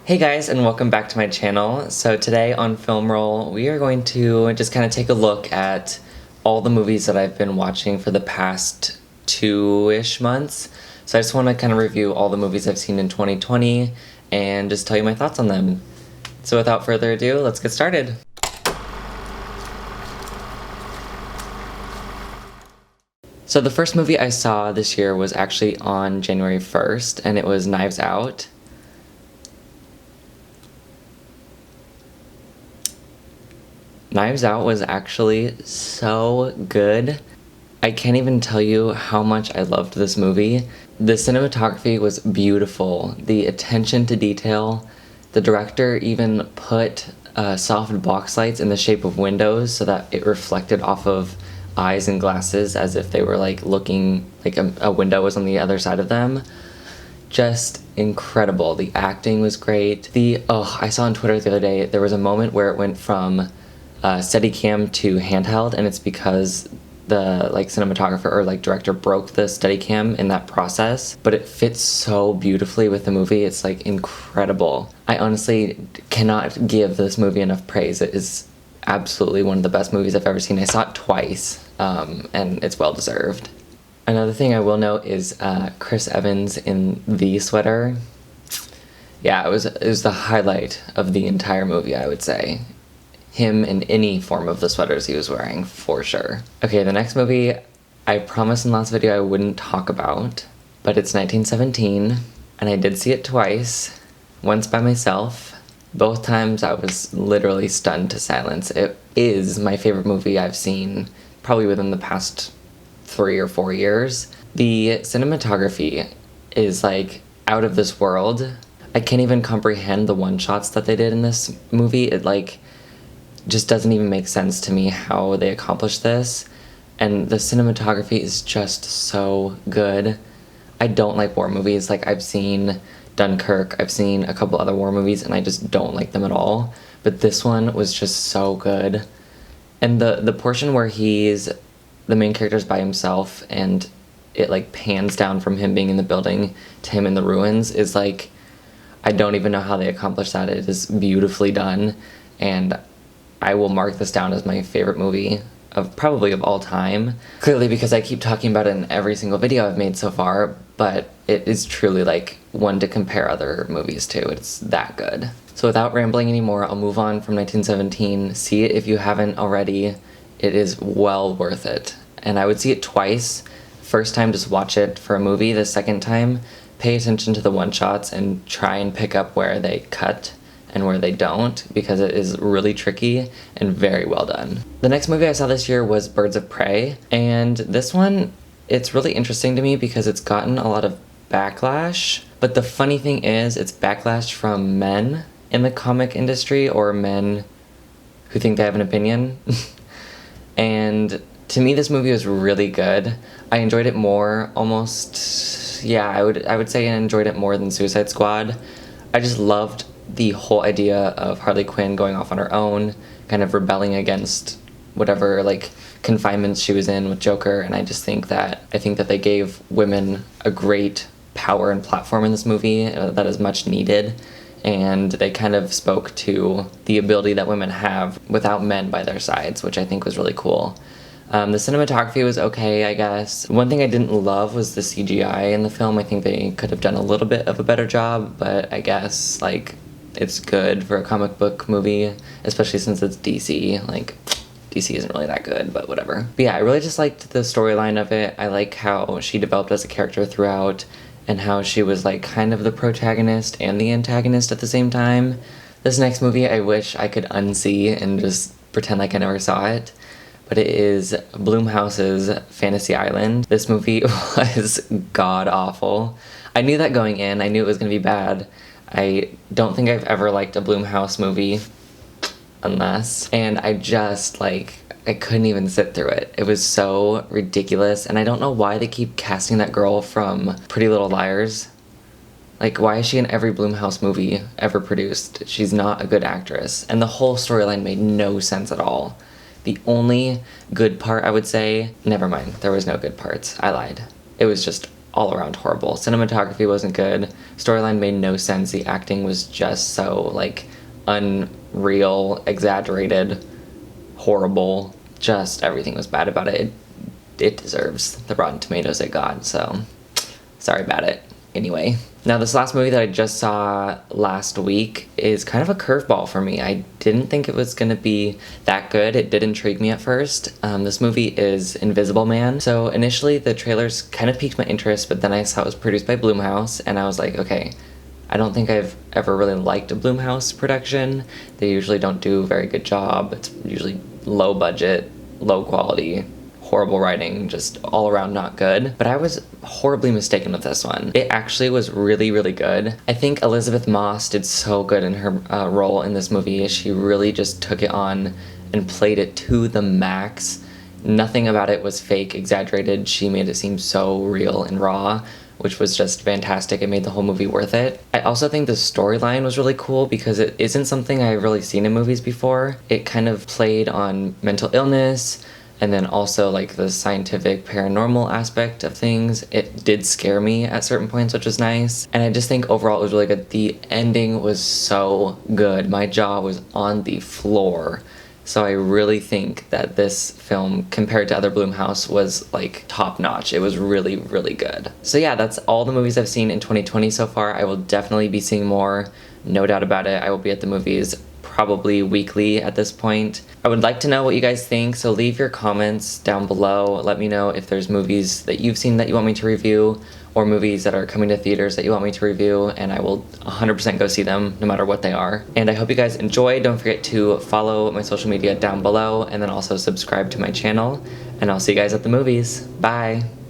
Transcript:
Hey guys, and welcome back to my channel. So today on Film Roll, we are going to just kind of take a look at all the movies that I've been watching for the past 2-ish months. So I just want to kind of review all the movies I've seen in 2020 and just tell you my thoughts on them. So without further ado, let's get started. So the first movie I saw this year was actually on January 1st, and it was Knives Out. Knives Out was actually so good. I can't even tell you how much I loved this movie. The cinematography was beautiful. The attention to detail. The director even put soft box lights in the shape of windows so that it reflected off of eyes and glasses as if they were like looking, like a window was on the other side of them. Just incredible. The acting was great. I saw on Twitter the other day, there was a moment where it went from Steadicam to handheld, and it's because the cinematographer or director broke the Steadicam in that process, but it fits so beautifully with the movie. It's incredible. I honestly cannot give this movie enough praise. It is absolutely one of the best movies I've ever seen. I saw it twice, and it's well deserved. Another thing I will note is Chris Evans in the sweater. Yeah, it was the highlight of the entire movie, I would say. Him in any form of the sweaters he was wearing, for sure. Okay, the next movie, I promised in the last video I wouldn't talk about, but it's 1917, and I did see it twice, once by myself. Both times I was literally stunned to silence. It is my favorite movie I've seen probably within the past 3 or 4 years. The cinematography is out of this world. I can't even comprehend the one-shots that they did in this movie. It just doesn't even make sense to me how they accomplished this, and the cinematography is just so good. I don't like war movies. I've seen Dunkirk, I've seen a couple other war movies, and I just don't like them at all, but this one was just so good. And the portion where the main character's by himself and it pans down from him being in the building to him in the ruins is I don't even know how they accomplished that. It is beautifully done, and I will mark this down as my favorite movie probably of all time. Clearly because I keep talking about it in every single video I've made so far, but it is truly one to compare other movies to. It's that good. So without rambling anymore, I'll move on from 1917. See it if you haven't already. It is well worth it. And I would see it twice. First time, just watch it for a movie. The second time, pay attention to the one-shots and try and pick up where they cut and where they don't, because it is really tricky and very well done. The next movie I saw this year was Birds of Prey, and this one, it's really interesting to me because it's gotten a lot of backlash, but the funny thing is it's backlash from men in the comic industry or men who think they have an opinion. And to me, this movie was really good. I enjoyed it more, I would say I enjoyed it more than Suicide Squad. I just loved the whole idea of Harley Quinn going off on her own, kind of rebelling against whatever confinements she was in with Joker, and I think that they gave women a great power and platform in this movie that is much needed, and they kind of spoke to the ability that women have without men by their sides, which I think was really cool. The cinematography was okay, I guess. One thing I didn't love was the CGI in the film. I think they could have done a little bit of a better job, but I guess it's good for a comic book movie, especially since it's DC. DC isn't really that good, but whatever. But yeah, I really just liked the storyline of it. I like how she developed as a character throughout, and how she was kind of the protagonist and the antagonist at the same time. This next movie I wish I could unsee and just pretend like I never saw it, but it is Blumhouse's Fantasy Island. This movie was god-awful. I knew that going in. I knew it was going to be bad. I don't think I've ever liked a Blumhouse movie, and I just, I couldn't even sit through it. It was so ridiculous, and I don't know why they keep casting that girl from Pretty Little Liars. Why is she in every Blumhouse movie ever produced? She's not a good actress, and the whole storyline made no sense at all. The only good part, I would say, never mind, there was no good parts. I lied. It was just all around horrible. Cinematography wasn't good. Storyline made no sense. The acting was just so, like, unreal, exaggerated, horrible. Just everything was bad about it. It deserves the Rotten Tomatoes it got, so sorry about it. Anyway, now this last movie that I just saw last week is kind of a curveball for me. I didn't think it was gonna be that good. It did intrigue me at first. This movie is Invisible Man. So initially the trailers kind of piqued my interest, but then I saw it was produced by Blumhouse, and I was like, okay, I don't think I've ever really liked a Blumhouse production. They usually don't do a very good job. It's usually low budget, low quality, horrible writing, just all around not good. But I was horribly mistaken with this one. It actually was really, really good. I think Elizabeth Moss did so good in her role in this movie. She really just took it on and played it to the max. Nothing about it was fake, exaggerated. She made it seem so real and raw, which was just fantastic. It made the whole movie worth it. I also think the storyline was really cool because it isn't something I've really seen in movies before. It kind of played on mental illness, and then also like the scientific paranormal aspect of things. It did scare me at certain points, which was nice. And I just think overall it was really good. The ending was so good. My jaw was on the floor. So I really think that this film, compared to other Blumhouse, was like top notch. It was really, really good. So yeah, that's all the movies I've seen in 2020 so far. I will definitely be seeing more, no doubt about it. I will be at the movies probably weekly at this point. I would like to know what you guys think, so leave your comments down below. Let me know if there's movies that you've seen that you want me to review, or movies that are coming to theaters that you want me to review, and I will 100% go see them no matter what they are. And I hope you guys enjoy. Don't forget to follow my social media down below, and then also subscribe to my channel, and I'll see you guys at the movies. Bye!